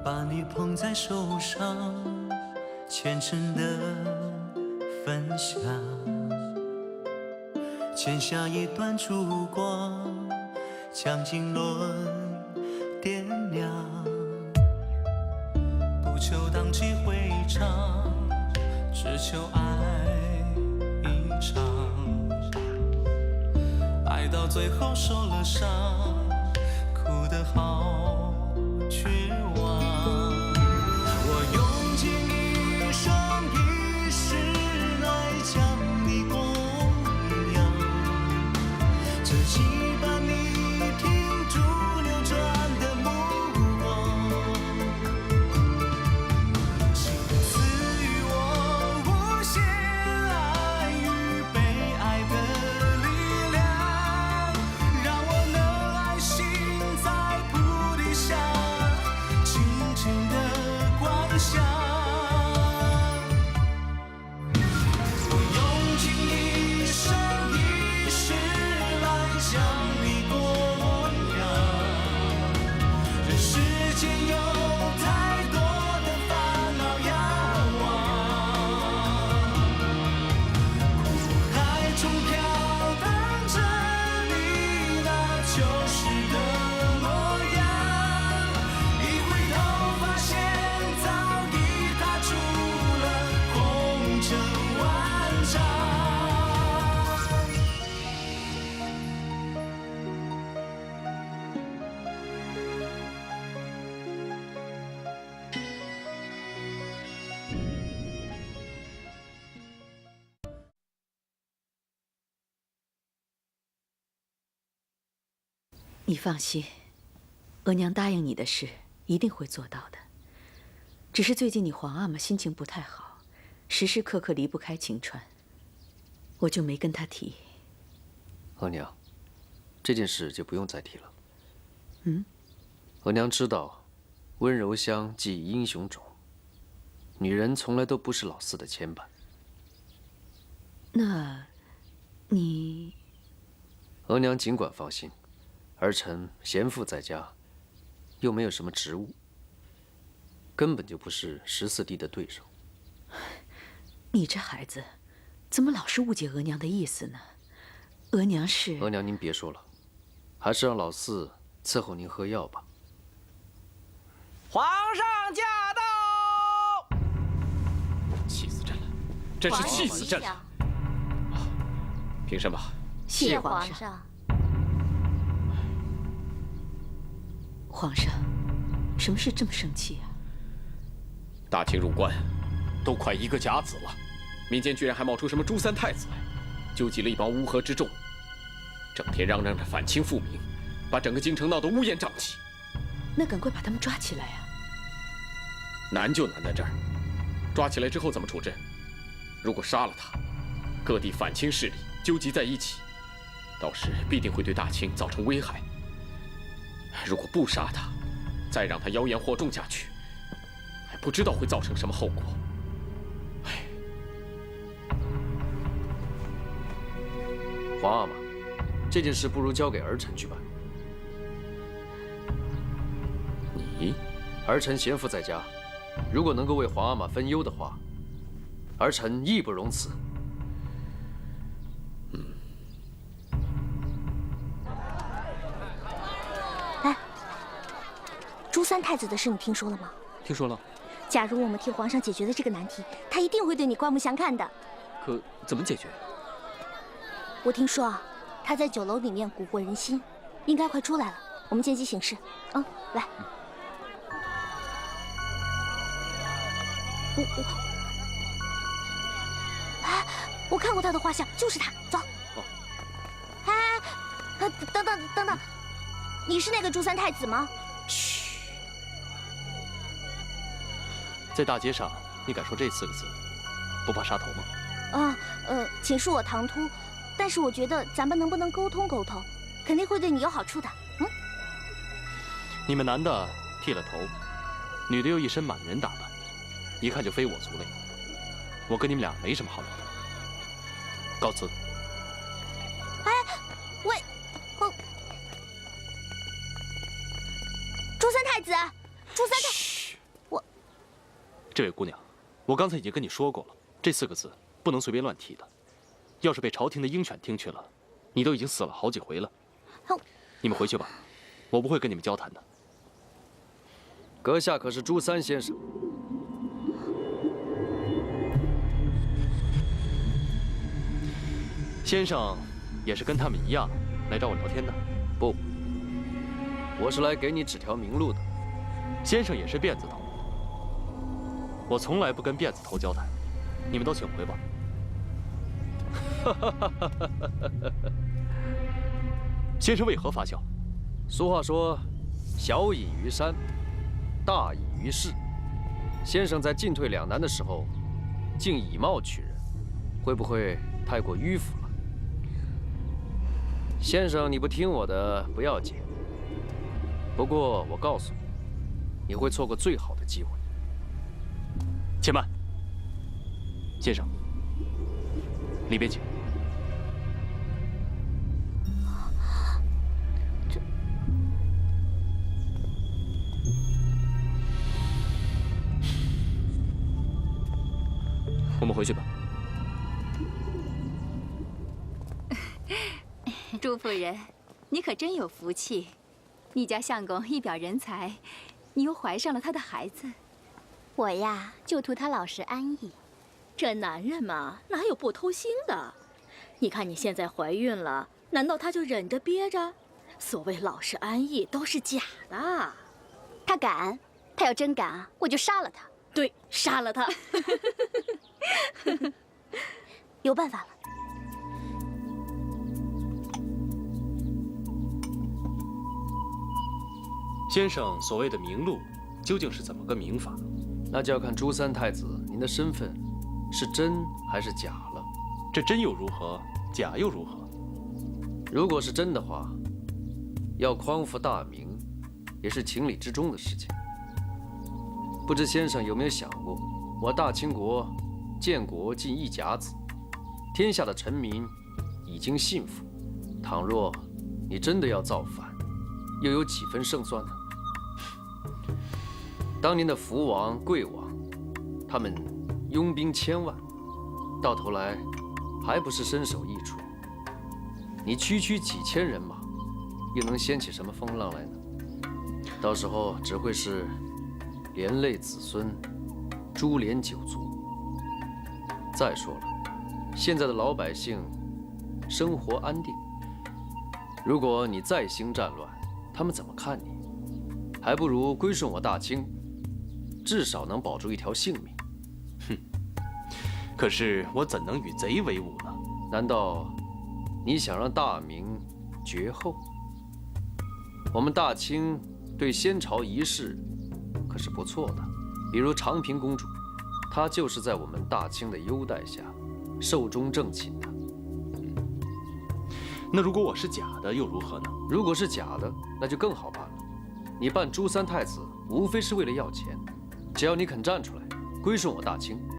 把你捧在手上，虔诚的分享，欠下一段烛光，将经纶点亮，不求荡气回肠，只求爱一场，爱到最后受了伤，哭得好绝望。我用尽一生一世来将你供养，这期盼你停住流转的目光，请赐予我无限爱与被爱的力量，让我能爱心在菩提下轻轻地观想。我用尽一生一世来将你供养，人世间有太多的烦恼要忘，苦海中飘荡着你那旧时的模样，一回头发现早已踏出了红尘万丈。你放心，额娘答应你的事一定会做到的。只是最近你皇阿玛心情不太好，时时刻刻离不开晴川，我就没跟她提。额娘，这件事就不用再提了。嗯，额娘知道，温柔乡即英雄种，女人从来都不是老四的牵绊。那，你……额娘尽管放心，儿臣闲赋在家，又没有什么职务，根本就不是14弟的对手。你这孩子，怎么老是误解额娘的意思呢？额娘是……额娘，您别说了，还是让老四伺候您喝药吧。皇上驾到！气死朕了，真是气死朕了！凭什么？谢皇上。皇上，什么事这么生气啊？大清入关，都快1个甲子了，民间居然还冒出什么朱三太子来，纠集了一帮乌合之众，整天嚷嚷着反清复明，把整个京城闹得乌烟瘴气。那赶快把他们抓起来啊！难就难在这儿，抓起来之后怎么处置？如果杀了他，各地反清势力纠集在一起，到时必定会对大清造成危害。如果不杀他，再让他妖言惑众下去，还不知道会造成什么后果。皇阿玛，这件事不如交给儿臣去办。你，儿臣闲赋在家，如果能够为皇阿玛分忧的话，儿臣义不容辞。朱三太子的事你听说了吗？听说了。假如我们替皇上解决了这个难题，他一定会对你刮目相看的。可怎么解决？我听说啊，他在酒楼里面蛊惑人心，应该快出来了。我们见机行事。来。我看过他的画像，就是他。走。等等，你是那个朱三太子吗？嘘。在大街上，你敢说这4个字，不怕杀头吗？请恕我唐突，但是我觉得咱们能不能沟通沟通，肯定会对你有好处的。你们男的剃了头，女的又一身满人打扮，一看就非我族类。我跟你们俩没什么好聊的，告辞。喂，朱三太子，朱三太。嘘。这位姑娘，我刚才已经跟你说过了，这4个字不能随便乱提的。要是被朝廷的鹰犬听去了，你都已经死了好几回了。你们回去吧，我不会跟你们交谈的。阁下可是朱三先生？先生也是跟他们一样来找我聊天的？不，我是来给你指条明路的。先生也是辫子头，我从来不跟辫子头交谈。你们都请回吧。先生为何发笑？俗话说，小隐于山，大隐于市。先生在进退两难的时候，竟以貌取人，会不会太过迂腐了？先生，你不听我的不要紧，不过我告诉你，你会错过最好的机会。且慢，先生，里边请。我们回去吧。朱夫人，你可真有福气，你家相公一表人才，你又怀上了他的孩子。我呀，就图他老实安逸。这男人嘛，哪有不偷腥的？你看你现在怀孕了，难道他就忍着憋着？所谓老实安逸都是假的。他敢，他要真敢啊，我就杀了他。对，杀了他。有办法了。先生所谓的明路，究竟是怎么个明法？那就要看朱三太子您的身份是真还是假了。这真又如何？假又如何？如果是真的话，要匡扶大明，也是情理之中的事情。不知先生有没有想过，我大清国建国近1甲子，天下的臣民已经信服。倘若你真的要造反，又有几分胜算呢？当年的福王、贵王，他们拥兵1000万，到头来还不是身首异处？你区区几千人马，又能掀起什么风浪来呢？到时候只会是连累子孙，株连九族。再说了，现在的老百姓生活安定，如果你再兴战乱，他们怎么看你？还不如归顺我大清，至少能保住一条性命。哼！可是我怎能与贼为伍呢？难道你想让大明绝后？我们大清对先朝仪式可是不错的，比如长平公主，她就是在我们大清的优待下寿终正寝的。那如果我是假的又如何呢？如果是假的，那就更好办了。你扮朱三太子，无非是为了要钱，只要你肯站出来，归顺我大清，